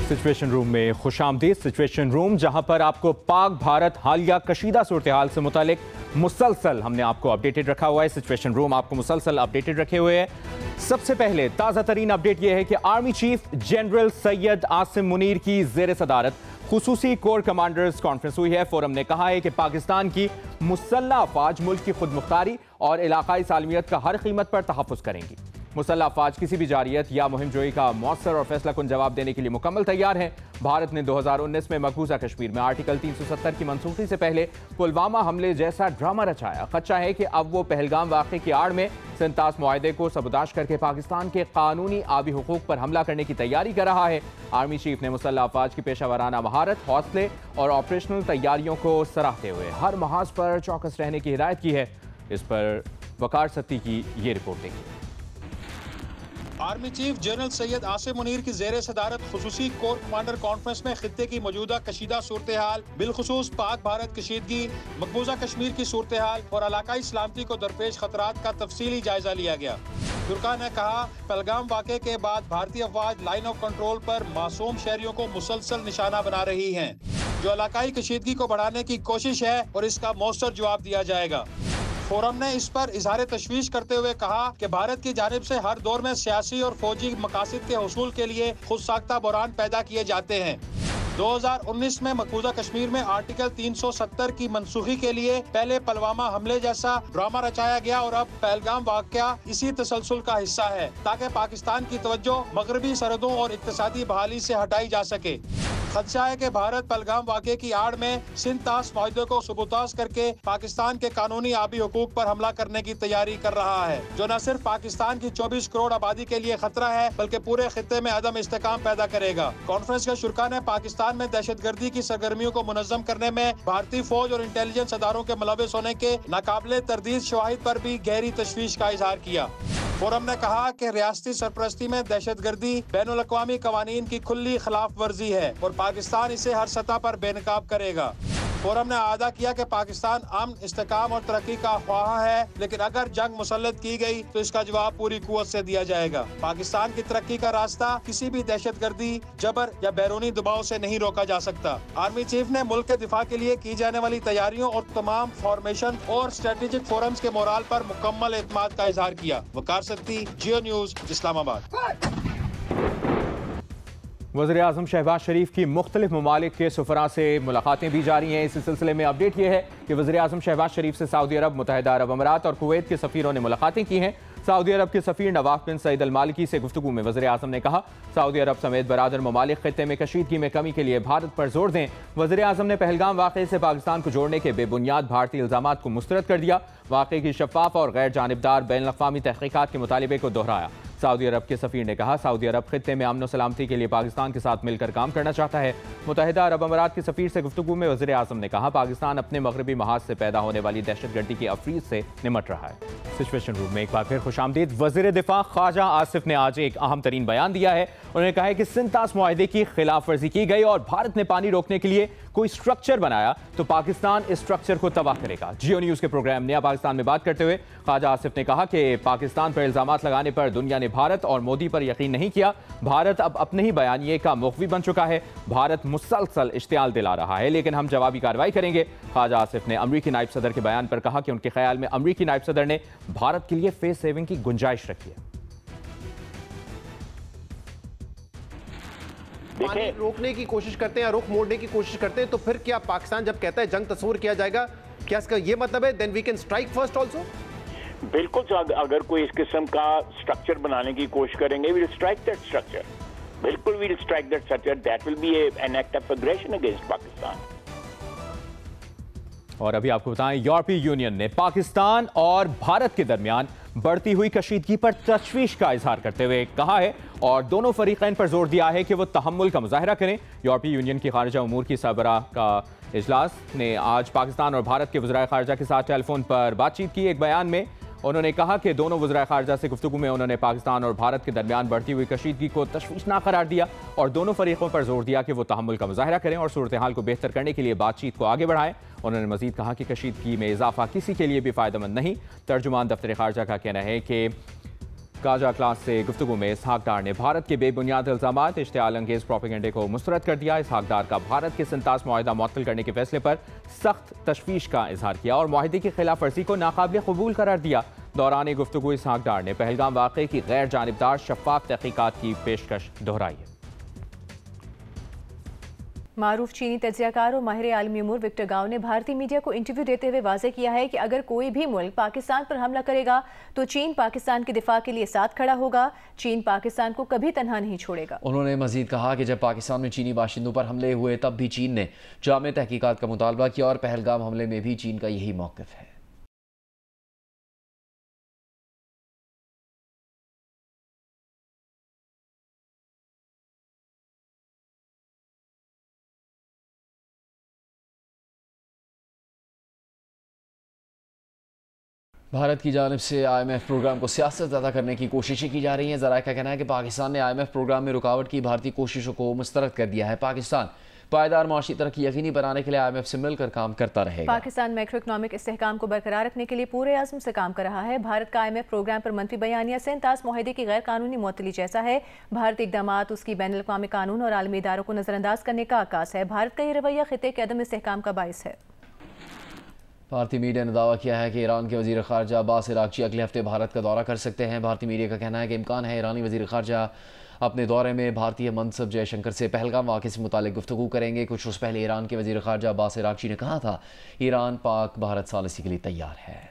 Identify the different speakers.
Speaker 1: Situation room में खुशामदीद। Situation room जहां पर आपको पाक भारत हालिया कशीदा सूरत हाल से मुतालिक मुसलसल हमने आपको अपडेटेड रखा हुआ है। सिचुएशन रूम आपको मुसलसल अपडेटेड रखे हुए हैं। सबसे पहले ताज़ा तरीन अपडेट यह है कि army chief general Syed Asim Munir की जेर सदारत खुसूसी कोर कमांडर्स कॉन्फ्रेंस हुई है। फोरम ने कहा है कि पाकिस्तान की मुसल्लह अफवाज मुल्क की खुद मुख्तारी और इलाकाई सालमियत का हर कीमत पर तहफ़्फ़ुज़ करेंगी। मुसल्लह अफवाज किसी भी जारियत या मुहिम जोई का मौसर और फैसला कुन जवाब देने के लिए मुकम्मल तैयार हैं। भारत ने 2019 में मकबूजा कश्मीर में आर्टिकल 370 की मनसूखी से पहले पुलवामा हमले जैसा ड्रामा रचाया। खदशा है कि अब वो पहलगाम वाक़े की आड़ में सिंतास मुआहदे को सबूताश करके पाकिस्तान के कानूनी आबी हुकूक पर हमला करने की तैयारी कर रहा है। आर्मी चीफ ने मुसल्लह अफवाज की पेशावराना महारत, हौसले और ऑपरेशनल तैयारियों को सराहते हुए हर महाज पर चौकस रहने की हिदायत की है। इस पर वकार सत्ती की ये रिपोर्ट देखिए।
Speaker 2: Army chief general Syed Asim Munir की जेर सदारत खुसूसी कोर कमांडर कॉन्फ्रेंस में खित्ते की मौजूदा कशीदा सूरत हाल, बिलखुसूस पाक भारत कशीदगी, मकबूजा कश्मीर की सूरत हाल और इलाकाई सलामती को दरपेश खतरात का तफसीली जायजा लिया गया। तुर्का ने कहा, पहलगाम वाक़े के बाद भारतीय अफवाज लाइन ऑफ कंट्रोल पर मासूम शहरियों को मुसलसल निशाना बना रही हैं, जो इलाकाई कशीदगी को बढ़ाने की कोशिश है और इसका मौसर जवाब दिया जाएगा। फोरम ने इस पर इजहार तशवीश करते हुए कहा कि भारत की जानिब से हर दौर में सियासी और फौजी मकासद के हसूल के लिए खुद साख्ता बहरान पैदा किए जाते हैं। 2019 में मकबूजा कश्मीर में आर्टिकल 370 की मनसूखी के लिए पहले पुलवामा हमले जैसा ड्रामा रचाया गया और अब पहलगाम वाक़या इसी तसलसल का हिस्सा है, ताकि पाकिस्तान की तवज्जो मगरबी सरहदों और इक्तिसादी बहाली से हटाई जा सके। खदशा है कि भारत पहलगाम वाक़े की आड़ में सिंतास मुआहदे को सबूताज करके पाकिस्तान के कानूनी आबी हुकूक पर हमला करने की तैयारी कर रहा है, जो न सिर्फ पाकिस्तान की 24 करोड़ आबादी के लिए खतरा है बल्कि पूरे खित्ते में अदम इस्तेकाम पैदा करेगा। कॉन्फ्रेंस के शुरा ने पाकिस्तान में दहशतगर्दी की सरगर्मियों को मुनज़्ज़म करने में भारतीय फौज और इंटेलिजेंस अदारों के मुलव्वस होने के नाकाबिले तरदीद शवाहिद पर भी गहरी तशवीश का इजहार किया। फोरम ने कहा कि रियासती सरपरस्ती में दहशतगर्दी बैनुल अक़वामी कवानीन की खुली खिलाफ वर्जी है और पाकिस्तान इसे हर सतह पर बेनकाब करेगा। फोरम ने आदा किया कि पाकिस्तान अमन, इस्तेकाम और तरक्की का ख्वाह है, लेकिन अगर जंग मुसल्लत की गई तो इसका जवाब पूरी कुव्वत से दिया जाएगा। पाकिस्तान की तरक्की का रास्ता किसी भी दहशतगर्दी, जबर या बैरूनी दबाव से नहीं रोका जा सकता। आर्मी चीफ ने मुल्क के दिफा के लिए की जाने वाली तैयारियों और तमाम फॉर्मेशन और स्ट्रेटेजिक फोरम्स के मोराल पर मुकम्मल एतमाद का इजहार किया। वकार सत्ती, जियो न्यूज, इस्लामाबाद।
Speaker 1: वज़ीर आज़म शहबाज शरीफ की मुख्तलिफ ममालिक के सफ़रा से मुलाकातें भी जारी हैं। इसी सिलसिले में अपडेट यह है कि वज़ीर आज़म शहबाज शरीफ से सऊदी अरब, मुत्तहिदा अरब अमीरात और कुवैत के सफ़ीरों ने मुलाकातें की हैं। सऊदी अरब के सफ़ीर नवाफ बिन सईद अल मालिकी से गुफ्तगू में वज़ीर आज़म ने कहा, सऊदी अरब समेत बरादर ममालिक खित्ते में कशीदगी में कमी के लिए भारत पर जोर दें। वज़ीर आज़म ने पहलगाम वाक़े से पाकिस्तान को जोड़ने के बेबुनियाद भारतीय इल्ज़ामात को मुस्तरद कर दिया। वाक़े की शफ़ाफ़ और गैर जानिबदार बैनुल-अक़वामी तहक़ीक़ात के मुतालिबे को दोहराया। सऊदी अरब के सफ़ीर ने कहा, सऊदी अरब खित्ते में अमन और सलामती के लिए पाकिस्तान के साथ मिलकर काम करना चाहता है। मुत्तहिदा अरब अमीरात के सफ़ीर से गुफ्तगू में वज़ीर आज़म ने कहा, पाकिस्तान अपने मगरबी महाज से पैदा होने वाली दहशतगर्दी की अफरीद से निमट रहा है। सिचुएशन रूम में एक बार फिर खुशामदीद। वज़ीर दिफा ख्वाजा आसिफ ने आज एक अहम तरीन बयान दिया है। उन्होंने कहा है कि सिंतास मुआहदे की खिलाफ वर्जी की गई और भारत ने पानी रोकने के लिए कोई स्ट्रक्चर बनाया तो पाकिस्तान इस स्ट्रक्चर को तबाह करेगा। जियो न्यूज़ के प्रोग्राम नया पाकिस्तान में बात करते हुए ख्वाजा आसिफ ने कहा कि पाकिस्तान पर इल्ज़ामात लगाने पर दुनिया ने भारत और मोदी पर यकीन नहीं किया। भारत अब अपने ही बयानिए का मुख्वी बन चुका है। भारत मुसलसल इश्तियाल दिला रहा है, लेकिन हम जवाबी कार्रवाई करेंगे। ख्वाजा आसिफ ने अमरीकी नायब सदर के बयान पर कहा कि उनके ख्याल में अमरीकी नायब सदर ने भारत के लिए फेस सेविंग की गुंजाइश रखी है।
Speaker 3: पानी रोकने की कोशिश करते हैं या रुख मोड़ने की कोशिश करते हैं, तो फिर क्या पाकिस्तान जब कहता है जंग तस्वूर किया जाएगा, क्या इसका ये मतलब है then we can strike first also?
Speaker 4: बिल्कुल, अगर कोई इस किस्म का स्ट्रक्चर बनाने की कोशिश करेंगे, we will strike that structure. बिल्कुल we will strike that structure. That will be an act of aggression against Pakistan.
Speaker 1: और अभी आपको बताएं, यूरोपीय यूनियन ने पाकिस्तान और भारत के दरमियान बढ़ती हुई कशीदगी पर तशवीश का इजहार करते हुए कहा है और दोनों फरीकैन पर जोर दिया है कि वो तहम्मुल का मुजाहरा करें। यूरोपीय यूनियन की खारजा उमूर की सरबराह का इजलास ने आज पाकिस्तान और भारत के वज़ीर खारजा के साथ टेलीफोन पर बातचीत की। एक बयान में उन्होंने कहा कि दोनों वज़ीर खारजा से गुफ्तगू में उन्होंने पाकिस्तान और भारत के दरमियान बढ़ती हुई कशीदगी को तशवीशनाक करार दिया और दोनों फरीकों पर जोर दिया कि वो तहम्मुल का मुजाहरा करें और सूरत हाल को बेहतर करने के लिए बातचीत को आगे बढ़ाएं। उन्होंने मजीद कहा कि कशीदगी में इजाफा किसी के लिए भी फ़ायदेमंद नहीं। तर्जुमान दफ्तर खारजा का कहना है कि काजा क्लास से गुफ्तगू में इसहाक डार ने भारत के बेबुनियाद इल्जामात इश्तियाल अंगेज प्रोपेगेंडे को मुस्तरद कर दिया। इसहाक डार का भारत के संतास मुआहिदा मुअत्तल करने के फैसले पर सख्त तशवीश का इजहार किया और मुआहिदे की खिलाफ वर्जी को नाकाबिल कबूल करार दिया। दौरान गुफ्तगू इसहाक डार ने पहलगाम वाक़े की गैर जानिबदार शफाफ तहकीकात की पेशकश दोहराई।
Speaker 5: मारूफ चीनी तज्जियाकार और माहिर आलमी उमूर विक्टर गाव ने भारतीय मीडिया को इंटरव्यू देते हुए वाज़ेह किया है कि अगर कोई भी मुल्क पाकिस्तान पर हमला करेगा तो चीन पाकिस्तान के दिफा के लिए साथ खड़ा होगा। चीन पाकिस्तान को कभी तन्हा नहीं छोड़ेगा।
Speaker 6: उन्होंने मजीद कहा कि जब पाकिस्तान में चीनी बाशिंदों पर हमले हुए तब भी चीन ने जामे तहकीकात का मुतालबा किया और पहलगाम हमले में भी चीन का यही मौक़िफ़ है। भारत की जानिब से IMF प्रोग्राम को सियासत अदा करने की कोशिशें की जा रही हैं। ज़राए का कहना है कि पाकिस्तान ने IMF प्रोग्राम में रुकावट की भारतीय कोशिशों को मुस्तरद कर दिया है। पाकिस्तान पायदार माशी तरक्की यकीनी बनाने के लिए IMF से मिलकर काम करता रहेगा।
Speaker 5: पाकिस्तान मैक्रो इकनॉमिक इस्तेहकाम को बरकरार रखने के लिए पूरे आज़म से काम कर रहा है। भारत का IMF प्रोग्राम पर मंफी बयानिया सेंतास मुआहिदे की गैर कानूनी मुअत्तली जैसा है। भारतीय इक़दामात उसकी बैनुल अक़वामी कानून और आलमी इदारों को नज़रअंदाज करने का आकाश है। भारत का ये रवैया खिते के अदम इस्तेहकाम का बाइस है।
Speaker 6: भारतीय मीडिया ने दावा किया है कि ईरान के वज़ीर ख़ारजा अब्बास इराक़ची अगले हफ्ते भारत का दौरा कर सकते हैं। भारतीय मीडिया का कहना है कि इम्कान है ईरानी वज़ीर ख़ारजा अपने दौरे में भारतीय मनसब जयशंकर से पहलगाम वाक़े से मुतालिक गुफ्तगू करेंगे। कुछ रोज़ पहले ईरान के वज़ीर ख़ारजा अब्बास इराक़ची ने कहा था ईरान पाक भारत सालिसी के लिए तैयार है।